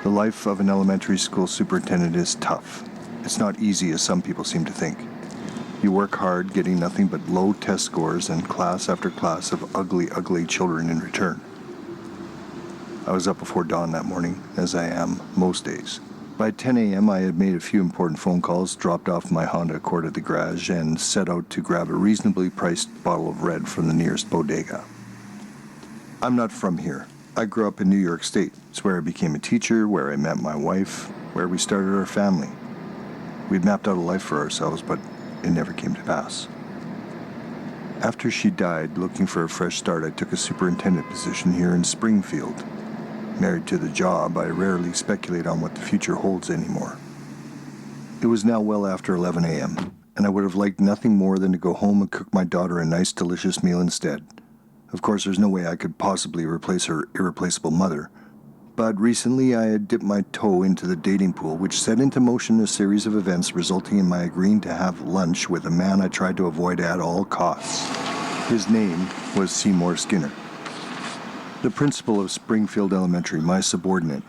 The life of an elementary school superintendent is tough. It's not easy as some people seem to think. You work hard, getting nothing but low test scores and class after class of ugly, ugly children in return. I was up before dawn that morning, as I am most days. By 10 a.m., I had made a few important phone calls, dropped off my Honda Accord at the garage, and set out to grab a reasonably priced bottle of red from the nearest bodega. I'm not from here. I grew up in New York State. It's where I became a teacher, where I met my wife, where we started our family. We'd mapped out a life for ourselves, but it never came to pass. After she died, looking for a fresh start, I took a superintendent position here in Springfield. Married to the job, I rarely speculate on what the future holds anymore. It was now well after 11 a.m., and I would have liked nothing more than to go home and cook my daughter a nice, delicious meal instead. Of course, there's no way I could possibly replace her irreplaceable mother. But recently, I had dipped my toe into the dating pool, which set into motion a series of events resulting in my agreeing to have lunch with a man I tried to avoid at all costs. His name was Seymour Skinner, the principal of Springfield Elementary, my subordinate,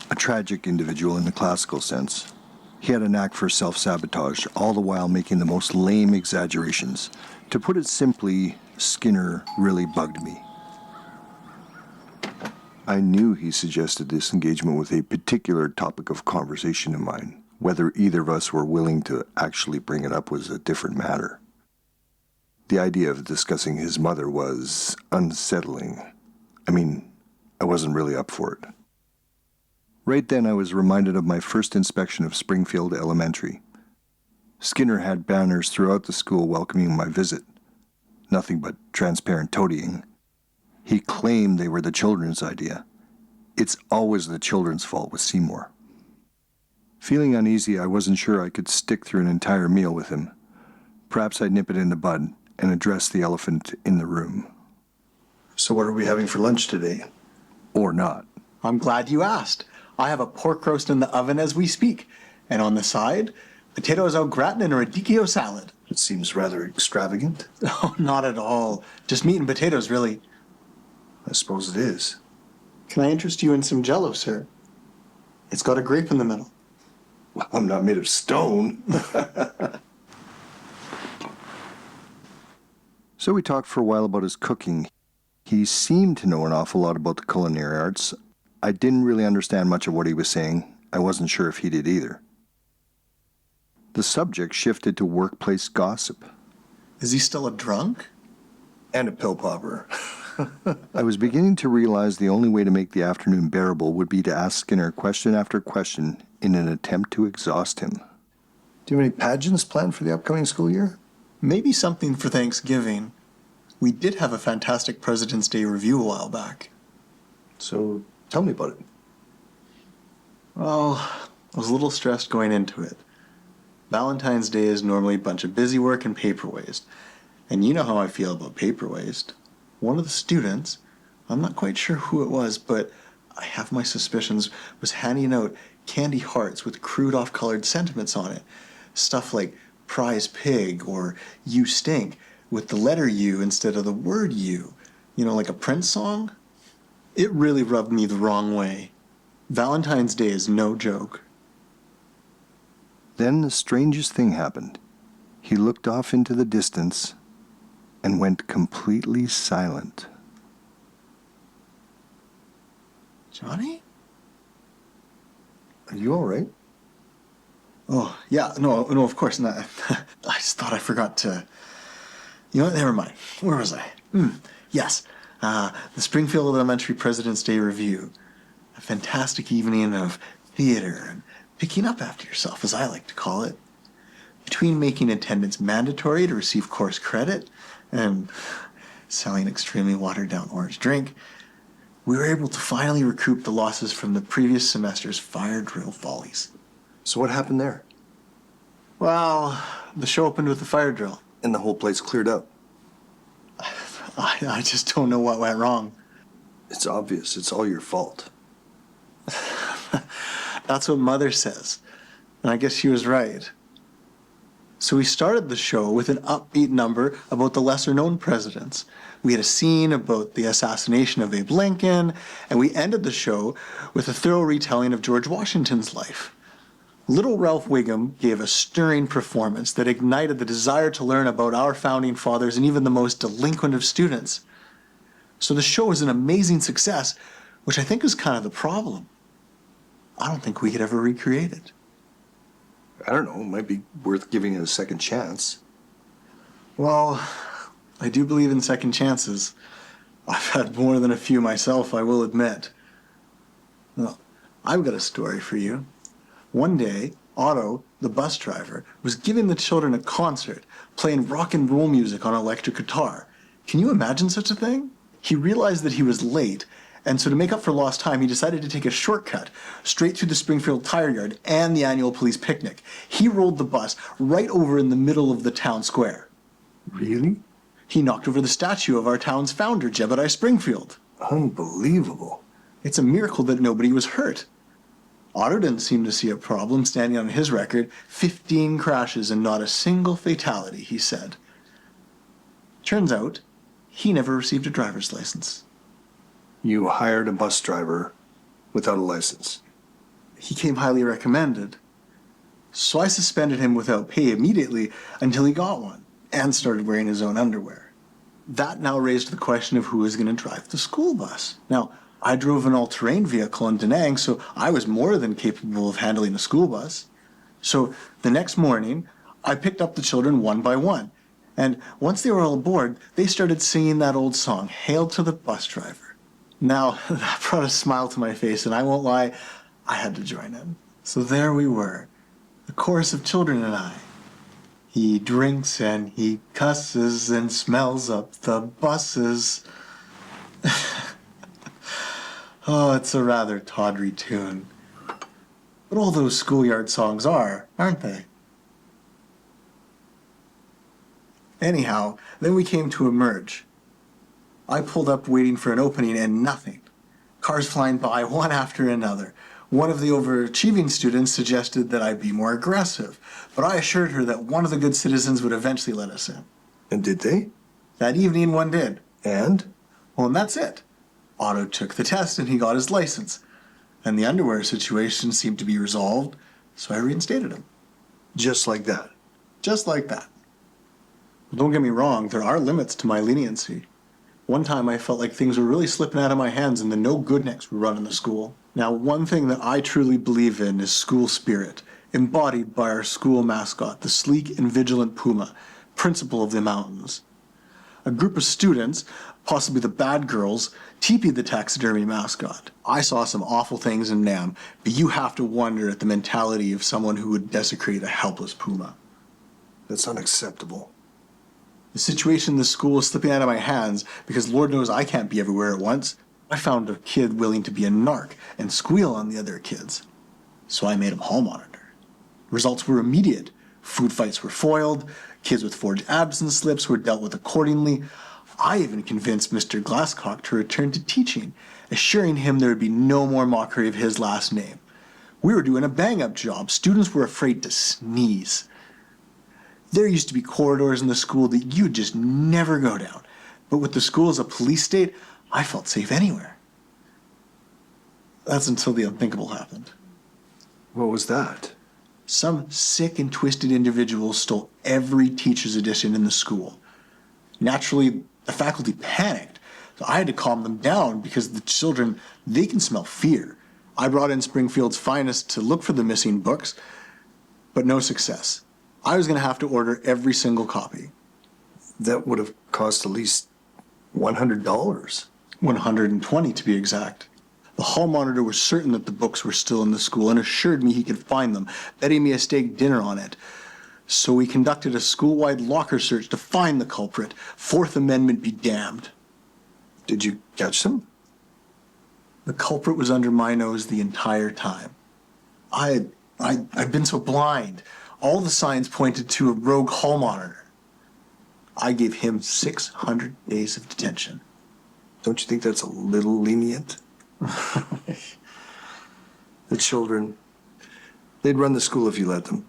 a tragic individual in the classical sense. He had a knack for self-sabotage, all the while making the most lame exaggerations. To put it simply, Skinner really bugged me. I knew he suggested this engagement with a particular topic of conversation in mind. Whether either of us were willing to actually bring it up was a different matter. The idea of discussing his mother was unsettling. I wasn't really up for it. Right then, I was reminded of my first inspection of Springfield Elementary. Skinner had banners throughout the school welcoming my visit. Nothing but transparent toadying. He claimed they were the children's idea. It's always the children's fault with Seymour. Feeling uneasy, I wasn't sure I could stick through an entire meal with him. Perhaps I'd nip it in the bud and address the elephant in the room. So what are we having for lunch today? Or not. I'm glad you asked. I have a pork roast in the oven as we speak. And on the side, potatoes au gratin and a radicchio salad. It seems rather extravagant. Oh, not at all. Just meat and potatoes, really. I suppose it is. Can I interest you in some Jell-O, sir? It's got a grape in the middle. Well, I'm not made of stone. So we talked for a while about his cooking. He seemed to know an awful lot about the culinary arts. I didn't really understand much of what he was saying. I wasn't sure if he did either. The subject shifted to workplace gossip. Is he still a drunk? And a pill popper. I was beginning to realize the only way to make the afternoon bearable would be to ask Skinner question after question in an attempt to exhaust him. Do you have any pageants planned for the upcoming school year? Maybe something for Thanksgiving. We did have a fantastic President's Day review a while back. So tell me about it. Well, I was a little stressed going into it. Valentine's Day is normally a bunch of busy work and paper waste. And you know how I feel about paper waste. One of the students, I'm not quite sure who it was, but I have my suspicions, was handing out candy hearts with crude off-colored sentiments on it. Stuff like prize pig or you stink with the letter U instead of the word you. You know, like a Prince song? It really rubbed me the wrong way. Valentine's Day is no joke. Then the strangest thing happened. He looked off into the distance and went completely silent. Johnny? Are you all right? Oh, yeah, no, of course not. I just thought I forgot to... You know what, never mind. Where was I? Yes, the Springfield Elementary President's Day Review. A fantastic evening of theater and picking up after yourself, as I like to call it. Between making attendance mandatory to receive course credit and selling extremely watered-down orange drink, we were able to finally recoup the losses from the previous semester's fire drill follies. So what happened there? Well, the show opened with the fire drill. And the whole place cleared up. I just don't know what went wrong. It's obvious. It's all your fault. That's what Mother says. And I guess she was right. So we started the show with an upbeat number about the lesser-known presidents. We had a scene about the assassination of Abe Lincoln, and we ended the show with a thorough retelling of George Washington's life. Little Ralph Wiggum gave a stirring performance that ignited the desire to learn about our founding fathers and even the most delinquent of students. So the show was an amazing success, which I think is kind of the problem. I don't think we could ever recreate it. I don't know, it might be worth giving it a second chance. Well, I do believe in second chances. I've had more than a few myself, I will admit. Well, I've got a story for you. One day, Otto, the bus driver, was giving the children a concert, playing rock and roll music on electric guitar. Can you imagine such a thing? He realized that he was late, and so to make up for lost time, he decided to take a shortcut straight through the Springfield Tire Yard and the annual police picnic. He rolled the bus right over in the middle of the town square. Really? He knocked over the statue of our town's founder, Jebediah Springfield. Unbelievable. It's a miracle that nobody was hurt. Otto didn't seem to see a problem, standing on his record, 15 crashes and not a single fatality, he said. Turns out, he never received a driver's license. You hired a bus driver without a license. He came highly recommended. So I suspended him without pay immediately until he got one and started wearing his own underwear. That now raised the question of who was going to drive the school bus. Now, I drove an all-terrain vehicle in Da Nang, so I was more than capable of handling a school bus. So the next morning, I picked up the children one by one. And once they were all aboard, they started singing that old song, "Hail to the Bus Driver." Now, that brought a smile to my face, and I won't lie, I had to join in. So there we were, the chorus of children and I. He drinks and he cusses and smells up the buses. Oh, it's a rather tawdry tune. But all those schoolyard songs are, aren't they? Anyhow, then we came to emerge. I pulled up waiting for an opening and nothing. Cars flying by one after another. One of the overachieving students suggested that I be more aggressive, but I assured her that one of the good citizens would eventually let us in. And did they? That evening one did. And? Well, and that's it. Otto took the test and he got his license. And the underwear situation seemed to be resolved, so I reinstated him. Just like that? Just like that. Well, don't get me wrong, there are limits to my leniency. One time I felt like things were really slipping out of my hands and the no-good-necks were running the school. Now, one thing that I truly believe in is school spirit, embodied by our school mascot, the sleek and vigilant puma, principal of the mountains. A group of students, possibly the bad girls, teepeed the taxidermy mascot. I saw some awful things in Nam, but you have to wonder at the mentality of someone who would desecrate a helpless puma. That's unacceptable. The situation in the school is slipping out of my hands because Lord knows I can't be everywhere at once. I found a kid willing to be a narc and squeal on the other kids. So I made him hall monitor. Results were immediate. Food fights were foiled. Kids with forged absence slips were dealt with accordingly. I even convinced Mr. Glasscock to return to teaching, assuring him there would be no more mockery of his last name. We were doing a bang-up job. Students were afraid to sneeze. There used to be corridors in the school that you'd just never go down. But with the school as a police state, I felt safe anywhere. That's until the unthinkable happened. What was that? Some sick and twisted individual stole every teacher's edition in the school. Naturally, the faculty panicked, so I had to calm them down because the children, they can smell fear. I brought in Springfield's finest to look for the missing books, but no success. I was going to have to order every single copy. That would have cost at least $100. $120 to be exact. The hall monitor was certain that the books were still in the school and assured me he could find them, betting me a steak dinner on it. So we conducted a school-wide locker search to find the culprit. Fourth Amendment be damned. Did you catch them? The culprit was under my nose the entire time. I'd been so blind. All the signs pointed to a rogue hall monitor. I gave him 600 days of detention. Don't you think that's a little lenient? The children, they'd run the school if you let them.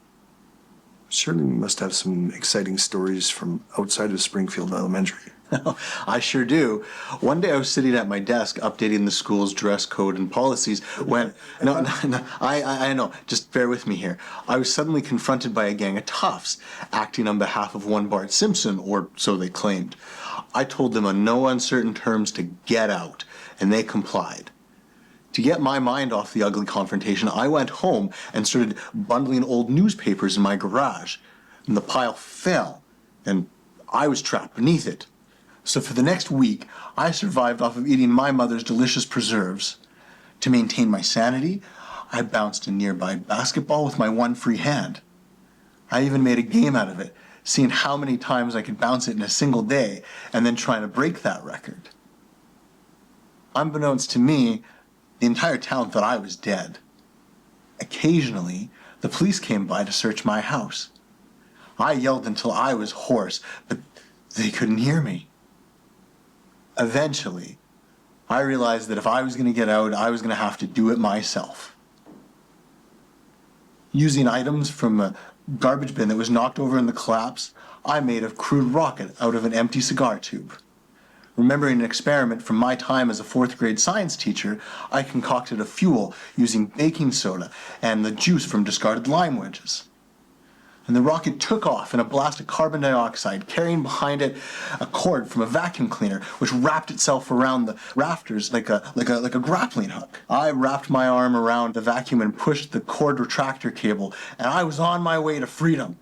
Surely you must have some exciting stories from outside of Springfield Elementary. I sure do. One day I was sitting at my desk updating the school's dress code and policies when, no, I know, just bear with me here. I was suddenly confronted by a gang of toughs acting on behalf of one Bart Simpson, or so they claimed. I told them on no uncertain terms to get out, and they complied. To get my mind off the ugly confrontation, I went home and started bundling old newspapers in my garage, and the pile fell, and I was trapped beneath it. So for the next week, I survived off of eating my mother's delicious preserves. To maintain my sanity, I bounced a nearby basketball with my one free hand. I even made a game out of it, seeing how many times I could bounce it in a single day, and then trying to break that record. Unbeknownst to me, the entire town thought I was dead. Occasionally, the police came by to search my house. I yelled until I was hoarse, but they couldn't hear me. Eventually, I realized that if I was going to get out, I was going to have to do it myself. Using items from a garbage bin that was knocked over in the collapse, I made a crude rocket out of an empty cigar tube. Remembering an experiment from my time as a fourth grade science teacher, I concocted a fuel using baking soda and the juice from discarded lime wedges. And the rocket took off in a blast of carbon dioxide, carrying behind it a cord from a vacuum cleaner, which wrapped itself around the rafters like a grappling hook. I wrapped my arm around the vacuum and pushed the cord retractor cable, and I was on my way to freedom.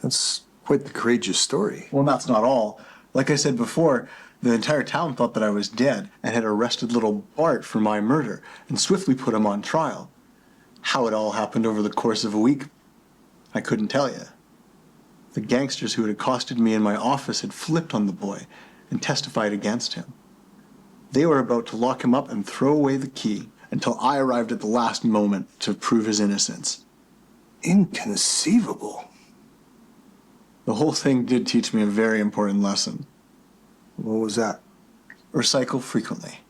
That's quite the courageous story. Well, that's not all. Like I said before, the entire town thought that I was dead and had arrested little Bart for my murder and swiftly put him on trial. How it all happened over the course of a week, I couldn't tell you. The gangsters who had accosted me in my office had flipped on the boy and testified against him. They were about to lock him up and throw away the key until I arrived at the last moment to prove his innocence. Inconceivable. The whole thing did teach me a very important lesson. What was that? Recycle frequently.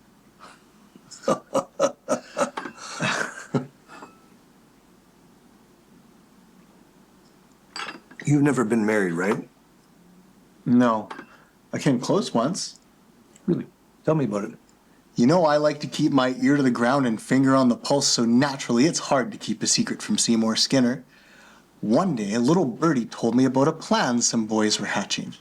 You've never been married, right? No. I came close once. Really? Tell me about it. You know, I like to keep my ear to the ground and finger on the pulse so naturally it's hard to keep a secret from Seymour Skinner. One day, a little birdie told me about a plan some boys were hatching.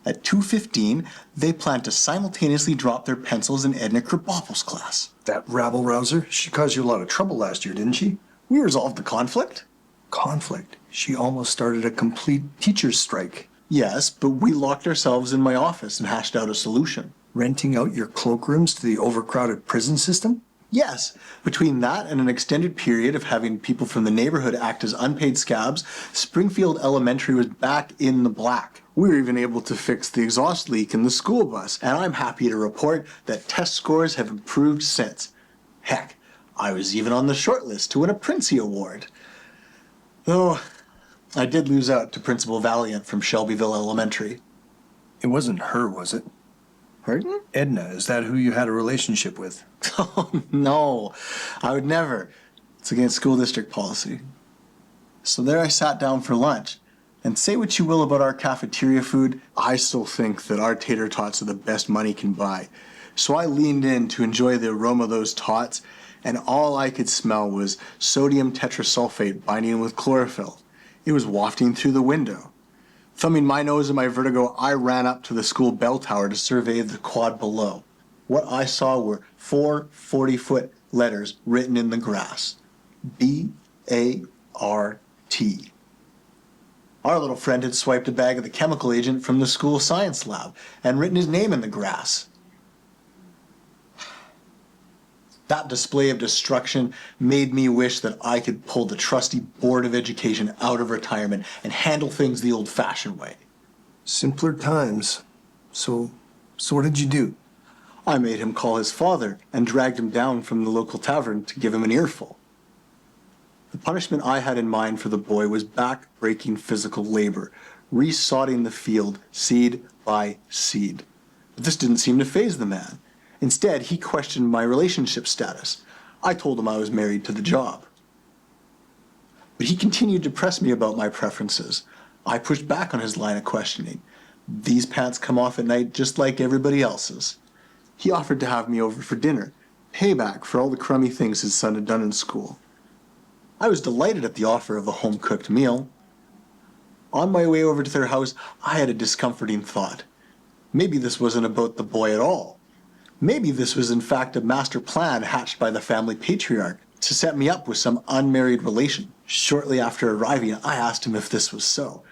At 2:15, they planned to simultaneously drop their pencils in Edna Krabappel's class. That rabble-rouser? She caused you a lot of trouble last year, didn't she? We resolved the conflict. Conflict? She almost started a complete teacher's strike. Yes, but we locked ourselves in my office and hashed out a solution. Renting out your cloakrooms to the overcrowded prison system? Yes, between that and an extended period of having people from the neighborhood act as unpaid scabs, Springfield Elementary was back in the black. We were even able to fix the exhaust leak in the school bus, and I'm happy to report that test scores have improved since. Heck, I was even on the short list to win a Princey Award. Though, I did lose out to Principal Valiant from Shelbyville Elementary. It wasn't her, was it? Pardon? Edna, is that who you had a relationship with? Oh, no, I would never. It's against school district policy. So there I sat down for lunch. And say what you will about our cafeteria food, I still think that our tater tots are the best money can buy. So I leaned in to enjoy the aroma of those tots, and all I could smell was sodium tetrasulfate binding with chlorophyll. It was wafting through the window. Thumbing my nose in my vertigo, I ran up to the school bell tower to survey the quad below. What I saw were 4 40-foot letters written in the grass. B-A-R-T. Our little friend had swiped a bag of the chemical agent from the school science lab and written his name in the grass. That display of destruction made me wish that I could pull the trusty Board of Education out of retirement and handle things the old-fashioned way. Simpler times. So what did you do? I made him call his father and dragged him down from the local tavern to give him an earful. The punishment I had in mind for the boy was back-breaking physical labor, resodding the field seed by seed. But this didn't seem to faze the man. Instead, he questioned my relationship status. I told him I was married to the job. But he continued to press me about my preferences. I pushed back on his line of questioning. These pants come off at night just like everybody else's. He offered to have me over for dinner, payback for all the crummy things his son had done in school. I was delighted at the offer of a home-cooked meal. On my way over to their house, I had a discomforting thought. Maybe this wasn't about the boy at all. Maybe this was in fact a master plan hatched by the family patriarch to set me up with some unmarried relation. Shortly after arriving, I asked him if this was so.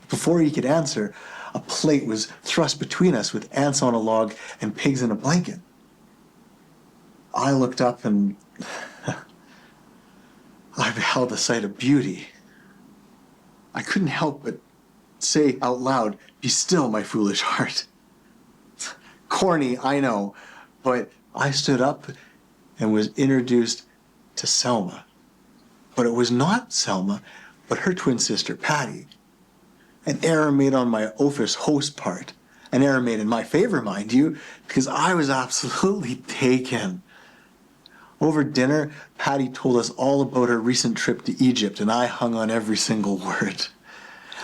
Before he could answer, a plate was thrust between us with ants on a log and pigs in a blanket. I looked up and I beheld a sight of beauty. I couldn't help but say out loud, "Be still, my foolish heart." Corny, I know, but I stood up and was introduced to Selma. But it was not Selma, but her twin sister, Patty. An error made on my office host part. An error made in my favor, mind you, because I was absolutely taken. Over dinner, Patty told us all about her recent trip to Egypt, and I hung on every single word.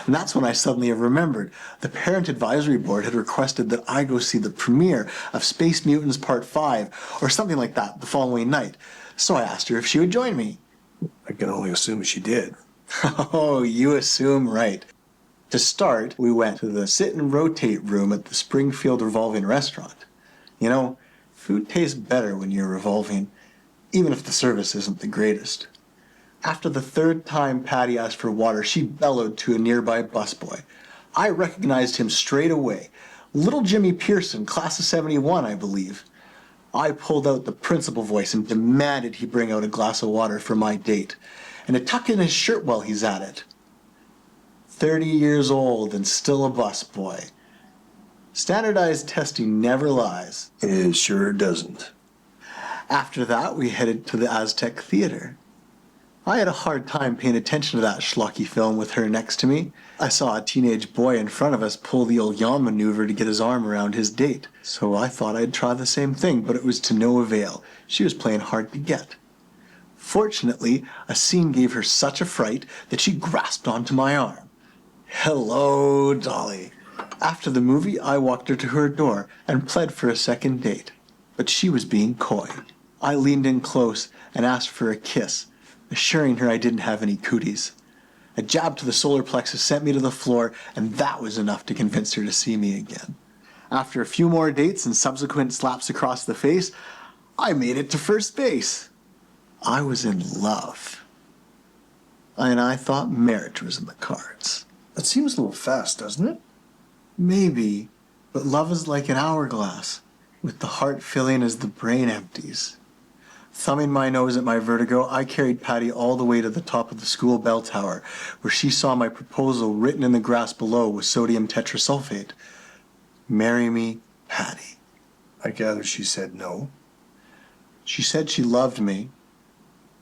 And that's when I suddenly remembered. The Parent Advisory Board had requested that I go see the premiere of Space Mutants Part 5, or something like that, the following night. So I asked her if she would join me. I can only assume she did. Oh, you assume right. To start, we went to the sit and rotate room at the Springfield Revolving Restaurant. You know, food tastes better when you're revolving, even if the service isn't the greatest. After the third time Patty asked for water, she bellowed to a nearby busboy. I recognized him straight away. Little Jimmy Pearson, class of '71, I believe. I pulled out the principal voice and demanded he bring out a glass of water for my date, and to tuck in his shirt while he's at it. 30 years old and still a busboy. Standardized testing never lies. It sure doesn't. After that, we headed to the Aztec Theater. I had a hard time paying attention to that schlocky film with her next to me. I saw a teenage boy in front of us pull the old yawn maneuver to get his arm around his date. So I thought I'd try the same thing, but it was to no avail. She was playing hard to get. Fortunately, a scene gave her such a fright that she grasped onto my arm. Hello, Dolly. After the movie, I walked her to her door and pled for a second date. But she was being coy. I leaned in close and asked for a kiss, assuring her I didn't have any cooties. A jab to the solar plexus sent me to the floor, and that was enough to convince her to see me again. After a few more dates and subsequent slaps across the face, I made it to first base. I was in love. And I thought marriage was in the cards. That seems a little fast, doesn't it? Maybe, but love is like an hourglass, with the heart filling as the brain empties. Thumbing my nose at my vertigo, I carried Patty all the way to the top of the school bell tower, where she saw my proposal written in the grass below with sodium tetrasulfate. Marry me, Patty. I gather she said no. She said she loved me,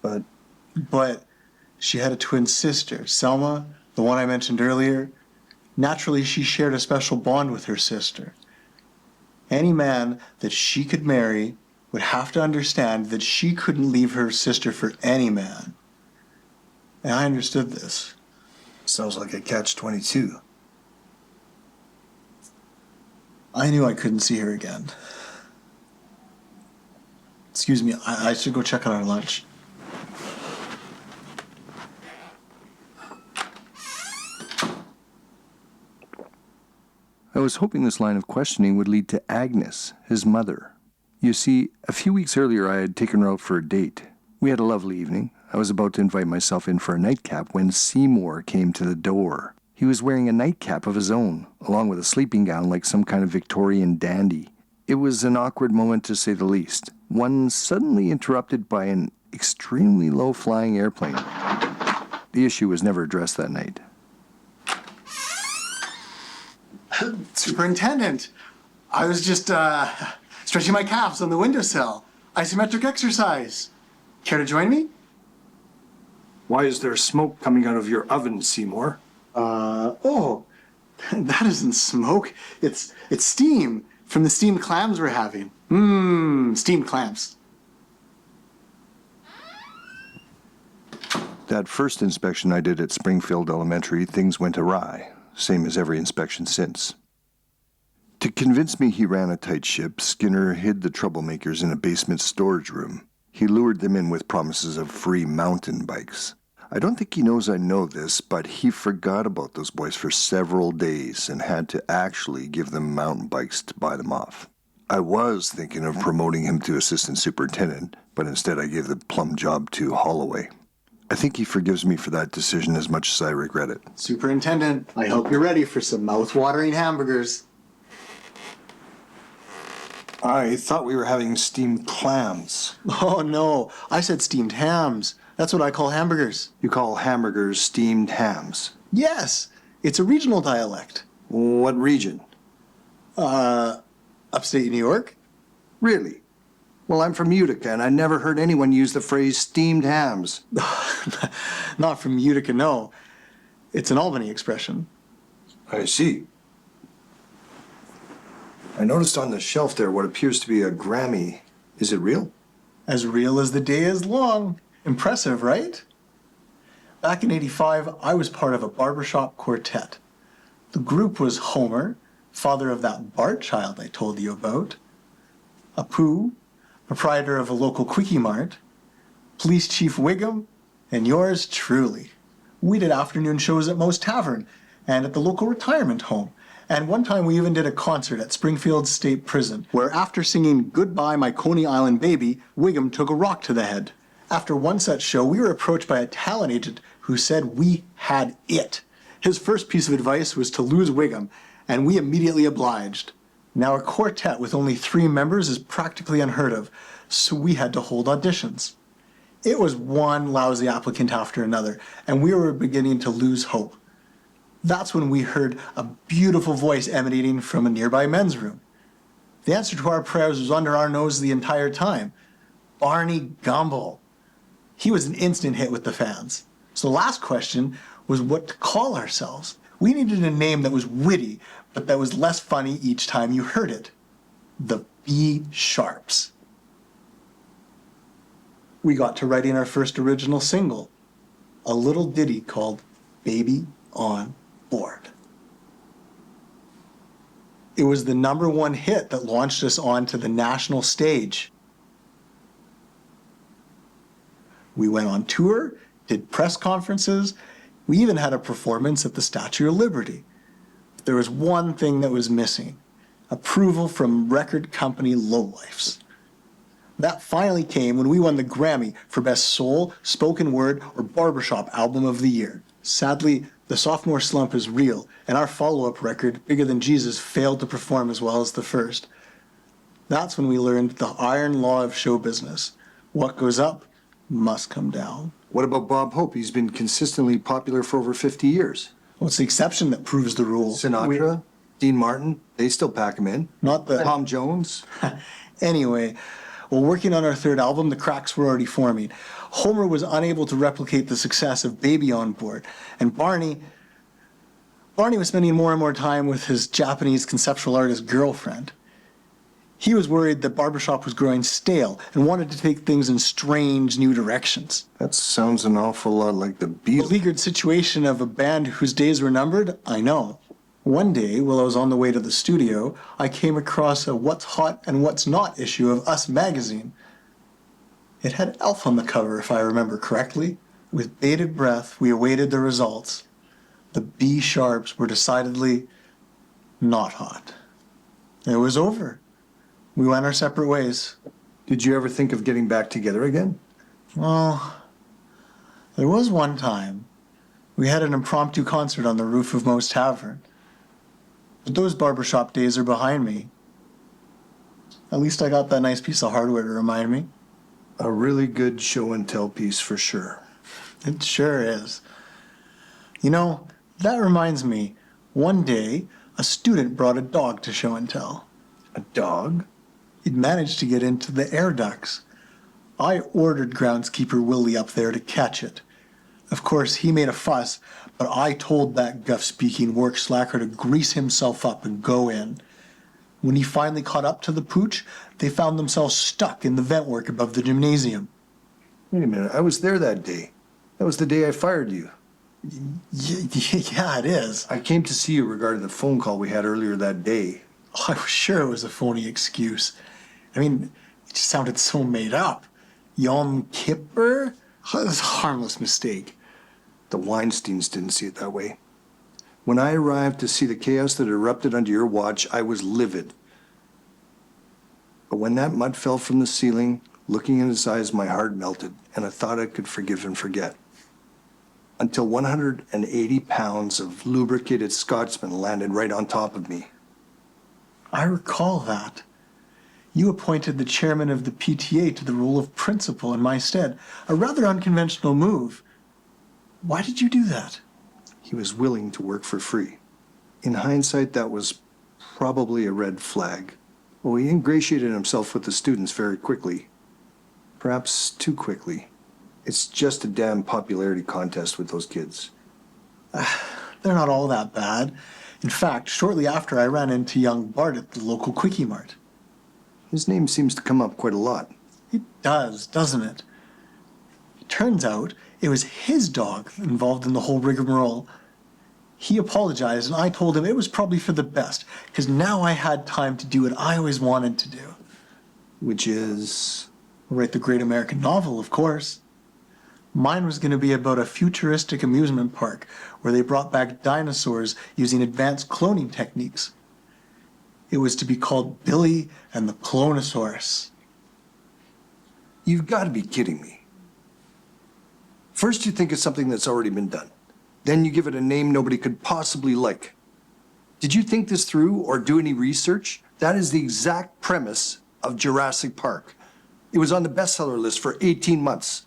but she had a twin sister, Selma, the one I mentioned earlier. Naturally, she shared a special bond with her sister. Any man that she could marry would have to understand that she couldn't leave her sister for any man. And I understood this. Sounds like a catch-22. I knew I couldn't see her again. Excuse me, I should go check on our lunch. I was hoping this line of questioning would lead to Agnes, his mother. You see, a few weeks earlier I had taken her out for a date. We had a lovely evening. I was about to invite myself in for a nightcap when Seymour came to the door. He was wearing a nightcap of his own, along with a sleeping gown like some kind of Victorian dandy. It was an awkward moment to say the least, one suddenly interrupted by an extremely low-flying airplane. The issue was never addressed that night. Superintendent, I was just stretching my calves on the windowsill. Isometric exercise. Care to join me? Why is there smoke coming out of your oven, Seymour? That isn't smoke. It's steam from the steamed clams we're having. Steamed clams. That first inspection I did at Springfield Elementary, things went awry, same as every inspection since. To convince me he ran a tight ship, Skinner hid the troublemakers in a basement storage room. He lured them in with promises of free mountain bikes. I don't think he knows I know this, but he forgot about those boys for several days and had to actually give them mountain bikes to buy them off. I was thinking of promoting him to assistant superintendent, but instead I gave the plum job to Holloway. I think he forgives me for that decision as much as I regret it. Superintendent, I hope you're ready for some mouth-watering hamburgers. I thought we were having steamed clams. Oh no, I said steamed hams. That's what I call hamburgers. You call hamburgers steamed hams. Yes, it's a regional dialect. What region? Upstate New York? Really? Well, I'm from Utica, and I never heard anyone use the phrase steamed hams. Not from Utica, no. It's an Albany expression. I see. I noticed on the shelf there what appears to be a Grammy. Is it real? As real as the day is long. Impressive, right? Back in '85, I was part of a barbershop quartet. The group was Homer, father of that Bart child I told you about, Apu, proprietor of a local Quickie Mart, Police Chief Wiggum, and yours truly. We did afternoon shows at Moe's Tavern and at the local retirement home. And one time we even did a concert at Springfield State Prison, where after singing Goodbye My Coney Island Baby, Wiggum took a rock to the head. After one such show, we were approached by a talent agent who said we had it. His first piece of advice was to lose Wiggum, and we immediately obliged. Now a quartet with only 3 members is practically unheard of, so we had to hold auditions. It was one lousy applicant after another, and we were beginning to lose hope. That's when we heard a beautiful voice emanating from a nearby men's room. The answer to our prayers was under our nose the entire time. Barney Gumble. He was an instant hit with the fans. So the last question was what to call ourselves. We needed a name that was witty, but that was less funny each time you heard it. The B Sharps. We got to writing our first original single, a little ditty called Baby on Board. It was the #1 hit that launched us onto the national stage. We went on tour, did press conferences, we even had a performance at the Statue of Liberty. But there was one thing that was missing: approval from record company lowlifes. That finally came when we won the Grammy for Best Soul, Spoken Word, or Barbershop Album of the Year. Sadly, the sophomore slump is real, and our follow-up record, Bigger Than Jesus, failed to perform as well as the first. That's when we learned the iron law of show business. What goes up must come down. What about Bob Hope? He's been consistently popular for over 50 years. Well, it's the exception that proves the rule. Sinatra, Dean Martin, they still pack him in. Not the... Tom Jones. Anyway, while working on our third album, the cracks were already forming. Homer was unable to replicate the success of Baby on Board, and Barney was spending more and more time with his Japanese conceptual artist girlfriend. He was worried that Barbershop was growing stale and wanted to take things in strange new directions. That sounds an awful lot like the The Beatles. beleaguered situation of a band whose days were numbered, I know. One day, while I was on the way to the studio, I came across a What's Hot and What's Not issue of Us magazine. It had Elf on the cover, if I remember correctly. With bated breath, we awaited the results. The B Sharps were decidedly not hot. It was over. We went our separate ways. Did you ever think of getting back together again? Well, there was one time. We had an impromptu concert on the roof of Moe's Tavern. But those barbershop days are behind me. At least I got that nice piece of hardware to remind me. A really good show and tell piece for sure. It sure is. You know, that reminds me, one day, a student brought a dog to show and tell. A dog? He'd managed to get into the air ducts. I ordered groundskeeper Willie up there to catch it. Of course, he made a fuss, but I told that guff-speaking work slacker to grease himself up and go in. When he finally caught up to the pooch, they found themselves stuck in the vent work above the gymnasium. Wait a minute, I was there that day. That was the day I fired you. Yeah, it is. I came to see you regarding the phone call we had earlier that day. Oh, I was sure it was a phony excuse. I mean, it just sounded so made up. Yom Kippur? Oh, it was a harmless mistake. The Weinsteins didn't see it that way. When I arrived to see the chaos that erupted under your watch, I was livid. But when that mud fell from the ceiling, looking in his eyes, my heart melted, and I thought I could forgive and forget. Until 180 pounds of lubricated Scotsman landed right on top of me. I recall that. You appointed the chairman of the PTA to the role of principal in my stead, a rather unconventional move. Why did you do that? He was willing to work for free. In hindsight, that was probably a red flag. Well, he ingratiated himself with the students very quickly. Perhaps too quickly. It's just a damn popularity contest with those kids. They're not all that bad. In fact, shortly after I ran into young Bart at the local Quickie Mart. His name seems to come up quite a lot. It does, doesn't it? It turns out it was his dog involved in the whole rigmarole. He apologized, and I told him it was probably for the best, because now I had time to do what I always wanted to do. Which is... Write the great American novel, of course. Mine was going to be about a futuristic amusement park where they brought back dinosaurs using advanced cloning techniques. It was to be called Billy and the Clonosaurus. You've got to be kidding me. First you think it's something that's already been done. Then you give it a name nobody could possibly like. Did you think this through or do any research? That is the exact premise of Jurassic Park. It was on the bestseller list for 18 months.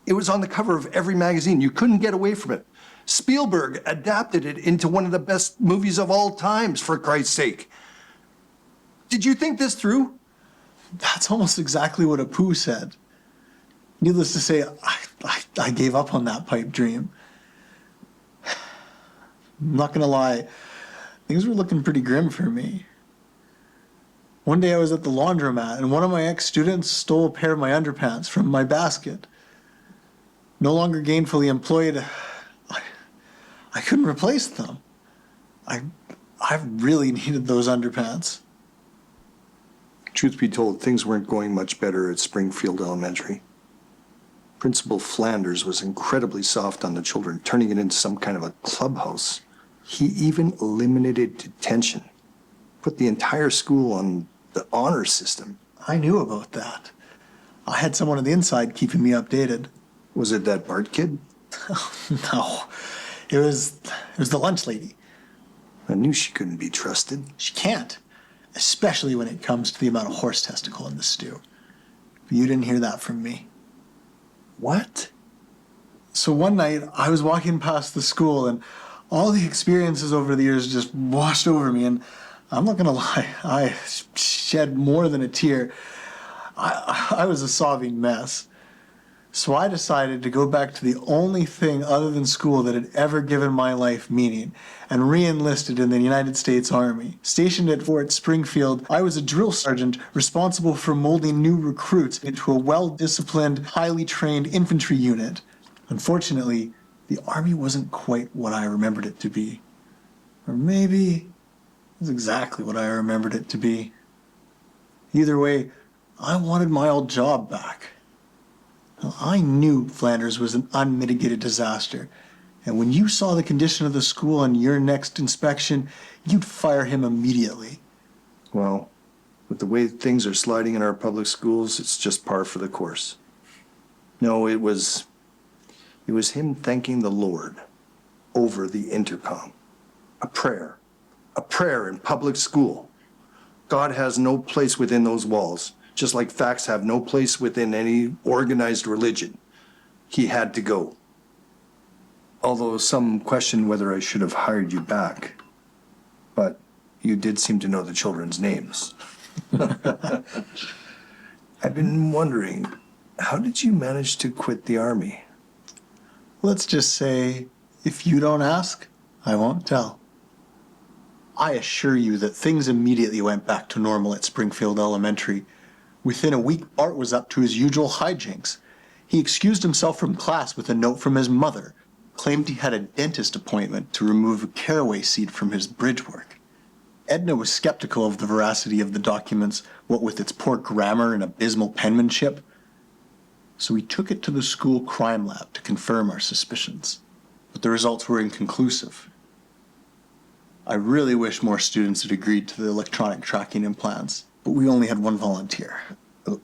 It was on the cover of every magazine. You couldn't get away from it. Spielberg adapted it into one of the best movies of all times, for Christ's sake. Did you think this through? That's almost exactly what Apu said. Needless to say, I gave up on that pipe dream. I'm not gonna lie, things were looking pretty grim for me. One day I was at the laundromat and one of my ex-students stole a pair of my underpants from my basket. No longer gainfully employed, I couldn't replace them. I really needed those underpants. Truth be told, things weren't going much better at Springfield Elementary. Principal Flanders was incredibly soft on the children, turning it into some kind of a clubhouse. He even eliminated detention, put the entire school on the honor system. I knew about that. I had someone on the inside keeping me updated. Was it that Bart kid? No, it was the lunch lady. I knew she couldn't be trusted. She can't, especially when it comes to the amount of horse testicle in the stew. But you didn't hear that from me. What? So one night, I was walking past the school, and all the experiences over the years just washed over me, and I'm not gonna lie, I shed more than a tear. I was a sobbing mess. So I decided to go back to the only thing other than school that had ever given my life meaning, and re-enlisted in the United States Army. Stationed at Fort Springfield, I was a drill sergeant responsible for molding new recruits into a well-disciplined, highly trained infantry unit. Unfortunately, the Army wasn't quite what I remembered it to be. Or maybe it was exactly what I remembered it to be. Either way, I wanted my old job back. Now, I knew Flanders was an unmitigated disaster, and when you saw the condition of the school on your next inspection, you'd fire him immediately. Well, with the way things are sliding in our public schools, it's just par for the course. No, it was him thanking the Lord over the intercom. A prayer in public school. God has no place within those walls, just like facts have no place within any organized religion. He had to go. Although some question whether I should have hired you back. But you did seem to know the children's names. I've been wondering, how did you manage to quit the Army? Let's just say, if you don't ask, I won't tell. I assure you that things immediately went back to normal at Springfield Elementary. Within a week, Bart was up to his usual hijinks. He excused himself from class with a note from his mother, claimed he had a dentist appointment to remove a caraway seed from his bridge work. Edna was skeptical of the veracity of the documents, what with its poor grammar and abysmal penmanship. So we took it to the school crime lab to confirm our suspicions, but the results were inconclusive. I really wish more students had agreed to the electronic tracking implants, but we only had one volunteer.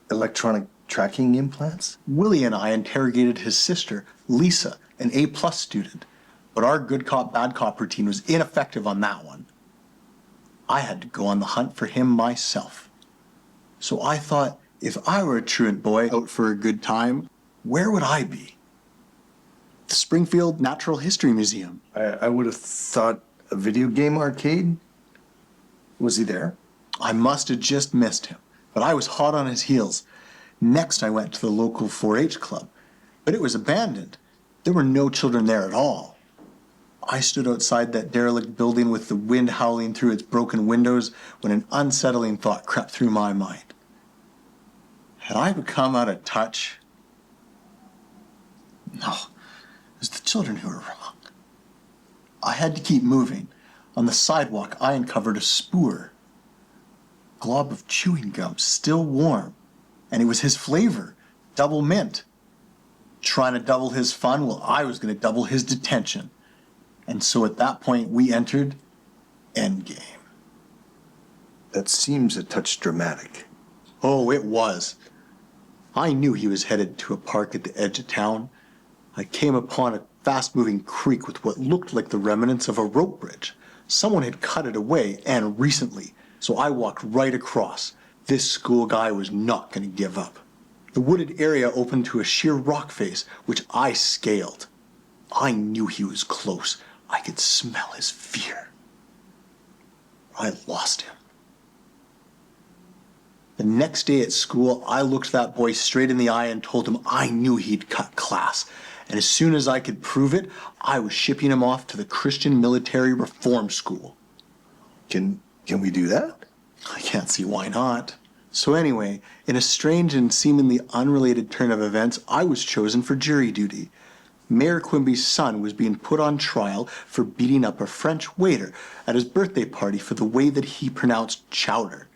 Electronic tracking implants? Willie and I interrogated his sister, Lisa, an A+ student, but our good cop, bad cop routine was ineffective on that one. I had to go on the hunt for him myself. So I thought, if I were a truant boy out for a good time, where would I be? The Springfield Natural History Museum. I would have thought a video game arcade. Was he there? I must have just missed him, but I was hot on his heels. Next, I went to the local 4-H club, but it was abandoned. There were no children there at all. I stood outside that derelict building with the wind howling through its broken windows when an unsettling thought crept through my mind. Had I become out of touch? No, it was the children who were wrong. I had to keep moving. On the sidewalk, I uncovered a spoor. A glob of chewing gum, still warm. And it was his flavor, double mint. Trying to double his fun, well, I was going to double his detention. And so at that point, we entered Endgame. That seems a touch dramatic. Oh, it was. I knew he was headed to a park at the edge of town. I came upon a fast-moving creek with what looked like the remnants of a rope bridge. Someone had cut it away, and recently, so I walked right across. This school guy was not going to give up. The wooded area opened to a sheer rock face, which I scaled. I knew he was close. I could smell his fear. I lost him. The next day at school, I looked that boy straight in the eye and told him I knew he'd cut class. And as soon as I could prove it, I was shipping him off to the Christian Military Reform School. Can we do that? I can't see why not. So anyway, in a strange and seemingly unrelated turn of events, I was chosen for jury duty. Mayor Quimby's son was being put on trial for beating up a French waiter at his birthday party for the way that he pronounced chowder.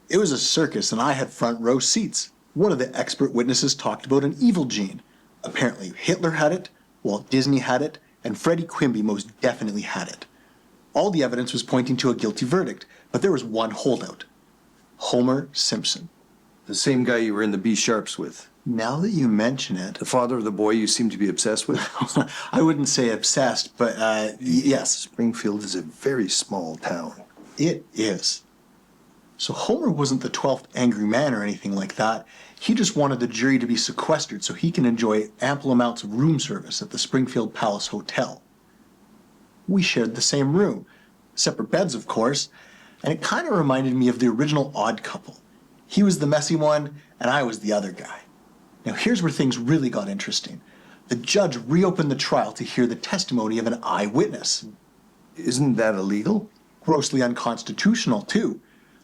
It was a circus and I had front row seats. One of the expert witnesses talked about an evil gene. Apparently Hitler had it, Walt Disney had it, and Freddie Quimby most definitely had it. All the evidence was pointing to a guilty verdict, but there was one holdout. Homer Simpson. The same guy you were in the B Sharps with. Now that you mention it, The father of the boy you seem to be obsessed with. I wouldn't say obsessed, but yes, Springfield is a very small town. it is. So Homer wasn't the 12th angry man or anything like that. He just wanted the jury to be sequestered so he can enjoy ample amounts of room service at the Springfield Palace Hotel. We shared the same room, separate beds of course, and it kind of reminded me of the original Odd Couple. He was the messy one, and I was the other guy. Now here's where things really got interesting. The judge reopened the trial to hear the testimony of an eyewitness. Isn't that illegal? Grossly unconstitutional, too.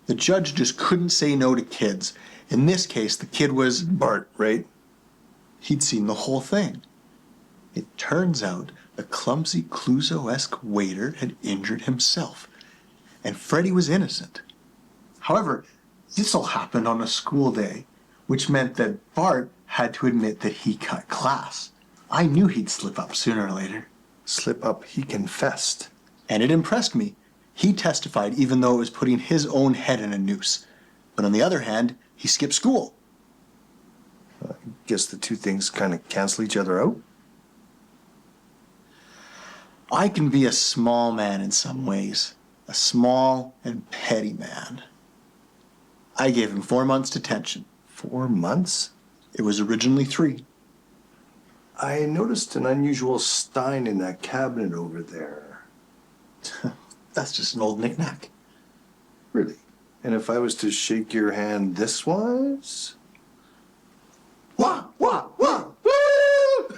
The judge just couldn't say no to kids. In this case, the kid was Bart, right? He'd seen the whole thing. It turns out the clumsy Clouseau-esque waiter had injured himself, and Freddie was innocent. However, this all happened on a school day, which meant that Bart had to admit that he cut class. I knew he'd slip up sooner or later. Slip up, he confessed. And it impressed me. He testified even though it was putting his own head in a noose. But on the other hand, he skipped school. Guess the two things kind of cancel each other out. I can be a small man in some ways. A small and petty man. I gave him 4 months detention. 4 months? It was originally 3. I noticed an unusual stein in that cabinet over there. That's just an old knick-knack. Really? And if I was to shake your hand this wise? Wah, wah, wah! Woo!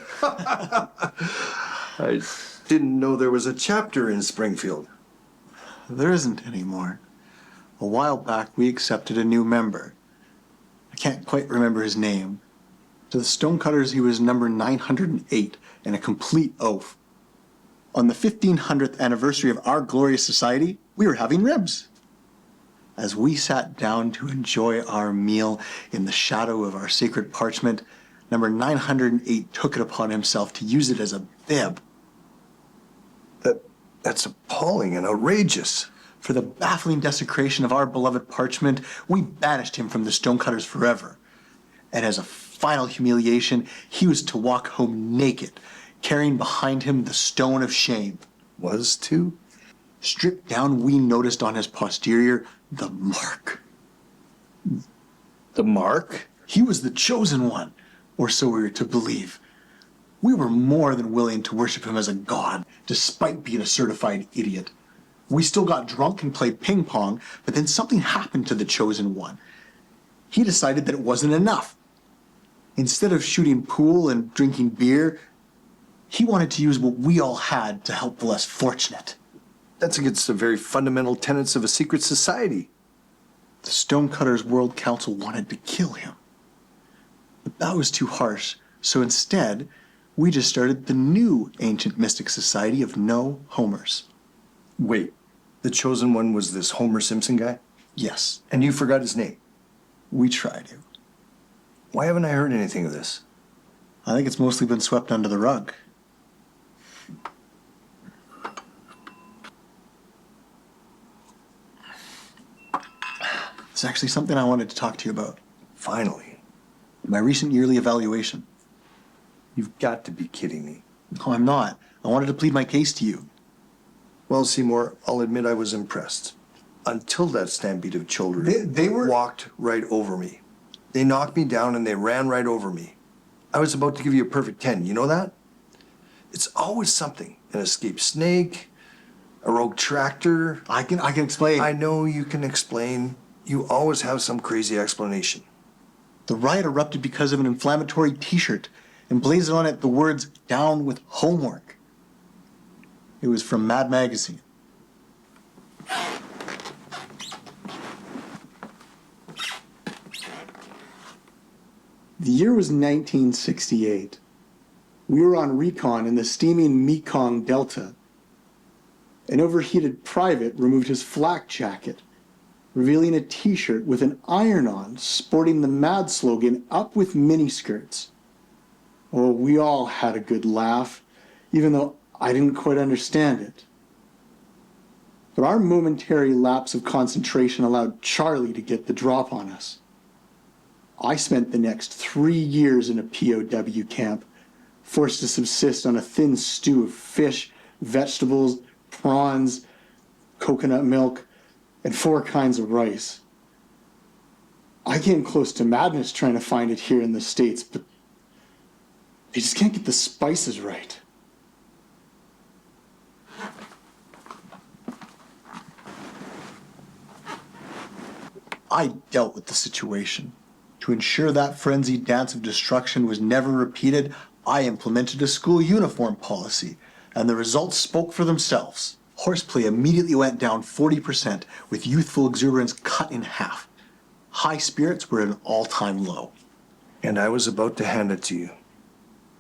I didn't know there was a chapter in Springfield. There isn't anymore. A while back, we accepted a new member. I can't quite remember his name. To the stonecutters, he was number 908 and a complete oaf. On the 1500th anniversary of our glorious society, we were having ribs. As we sat down to enjoy our meal in the shadow of our sacred parchment, number 908 took it upon himself to use it as a bib. That's appalling and outrageous. For the baffling desecration of our beloved parchment, we banished him from the stonecutters forever. And as a final humiliation, he was to walk home naked, carrying behind him the stone of shame. Was to? Stripped down, we noticed on his posterior the mark. The mark? He was the chosen one, or so we were to believe. We were more than willing to worship him as a god, despite being a certified idiot. We still got drunk and played ping pong, but then something happened to the chosen one. He decided that it wasn't enough. Instead of shooting pool and drinking beer, he wanted to use what we all had to help the less fortunate. That's against the very fundamental tenets of a secret society. The Stonecutters World Council wanted to kill him. But that was too harsh, so instead, we just started the new ancient mystic society of no homers. Wait, the chosen one was this Homer Simpson guy? Yes, And you forgot his name. we tried to. Why haven't I heard anything of this? I think it's mostly been swept under the rug. It's actually something I wanted to talk to you about. Finally. My recent yearly evaluation. You've got to be kidding me. No, I'm not. I wanted to plead my case to you. Well, Seymour, I'll admit I was impressed. Until that stampede of children They were... walked right over me. They knocked me down and they ran right over me. I was about to give you a perfect 10, you know that? It's always something. An escaped snake, a rogue tractor. I can explain. I know you can explain. You always have some crazy explanation. The riot erupted because of an inflammatory t-shirt emblazoned on it the words, "Down with homework." It was from Mad Magazine. The year was 1968. We were on recon in the steaming Mekong Delta. An overheated private removed his flak jacket, revealing a t-shirt with an iron-on sporting the MAD slogan, "Up with miniskirts." Oh, we all had a good laugh, even though I didn't quite understand it. But our momentary lapse of concentration allowed Charlie to get the drop on us. I spent the next 3 years in a POW camp, forced to subsist on a thin stew of fish, vegetables, prawns, coconut milk, and 4 kinds of rice. I came close to madness trying to find it here in the States, but they just can't get the spices right. I dealt with the situation. To ensure that frenzied dance of destruction was never repeated, I implemented a school uniform policy, and the results spoke for themselves. Horseplay immediately went down 40%, with youthful exuberance cut in half. High spirits were at an all-time low. And I was about to hand it to you.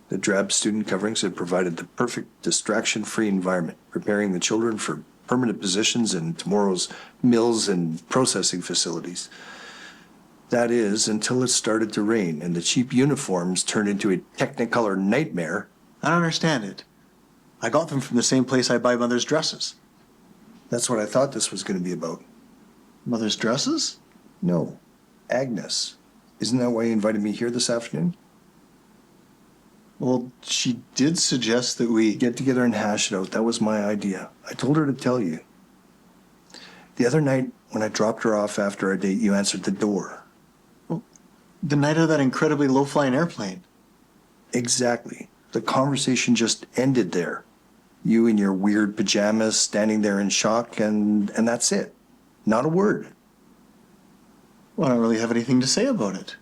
The drab student coverings had provided the perfect distraction-free environment, preparing the children for permanent positions in tomorrow's mills and processing facilities. That is, until it started to rain and the cheap uniforms turned into a Technicolor nightmare. I don't understand it. I got them from the same place I buy mother's dresses. That's what I thought this was going to be about. Mother's dresses? No, Agnes. Isn't that why you invited me here this afternoon? Well, she did suggest that we... Get together and hash it out. That was my idea. I told her to tell you. The other night, when I dropped her off after our date, you answered the door. The night of that incredibly low-flying airplane. Exactly. The conversation just ended there. You in your weird pajamas standing there in shock, and that's it. Not a word. Well, I don't really have anything to say about it.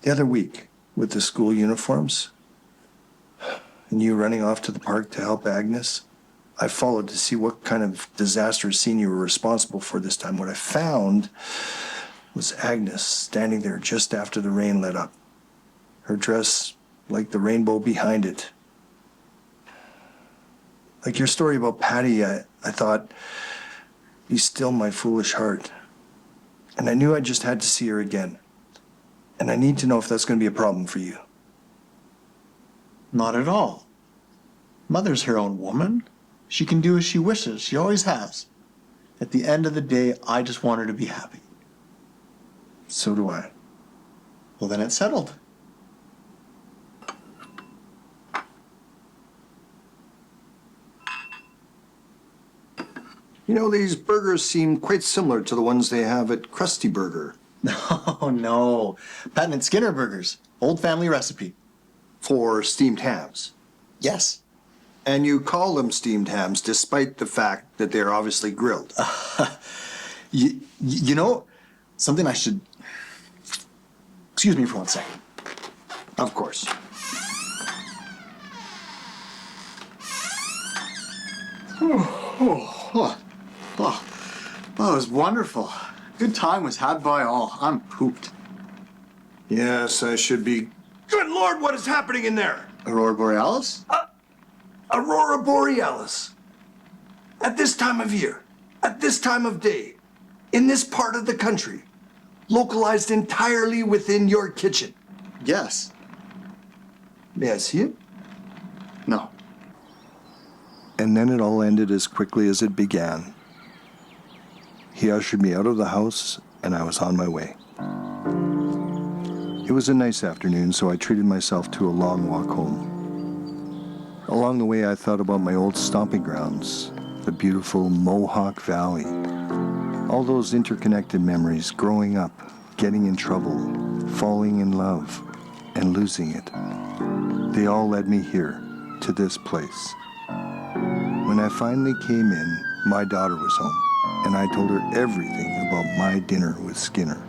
The other week, with the school uniforms, and you running off to the park to help Agnes, I followed to see what kind of disastrous scene you were responsible for this time. What I found was Agnes standing there just after the rain let up. Her dress like the rainbow behind it. Like your story about Patty, I thought, be still my foolish heart. And I knew I just had to see her again. And I need to know if that's going to be a problem for you. Not at all. Mother's her own woman. She can do as she wishes. She always has. At the end of the day, I just want her to be happy. So do I. Well, then it's settled. You know, these burgers seem quite similar to the ones they have at Krusty Burger. Oh, no. Patton and Skinner burgers. Old family recipe. For steamed hams. Yes. And you call them steamed hams despite the fact that they're obviously grilled. You know, something I should... Excuse me for 1 second. Of course. Oh, that was wonderful. Good time was had by all. I'm pooped. Yes, I should be. Good Lord, what is happening in there? Aurora Borealis? Aurora Borealis. At this time of year, at this time of day, in this part of the country, localized entirely within your kitchen. Yes. May I see it? No. And then it all ended as quickly as it began. He ushered me out of the house, and I was on my way. It was a nice afternoon, so I treated myself to a long walk home. Along the way, I thought about my old stomping grounds, the beautiful Mohawk Valley. All those interconnected memories, growing up, getting in trouble, falling in love, and losing it. They all led me here, to this place. When I finally came in, my daughter was home, and I told her everything about my dinner with Skinner.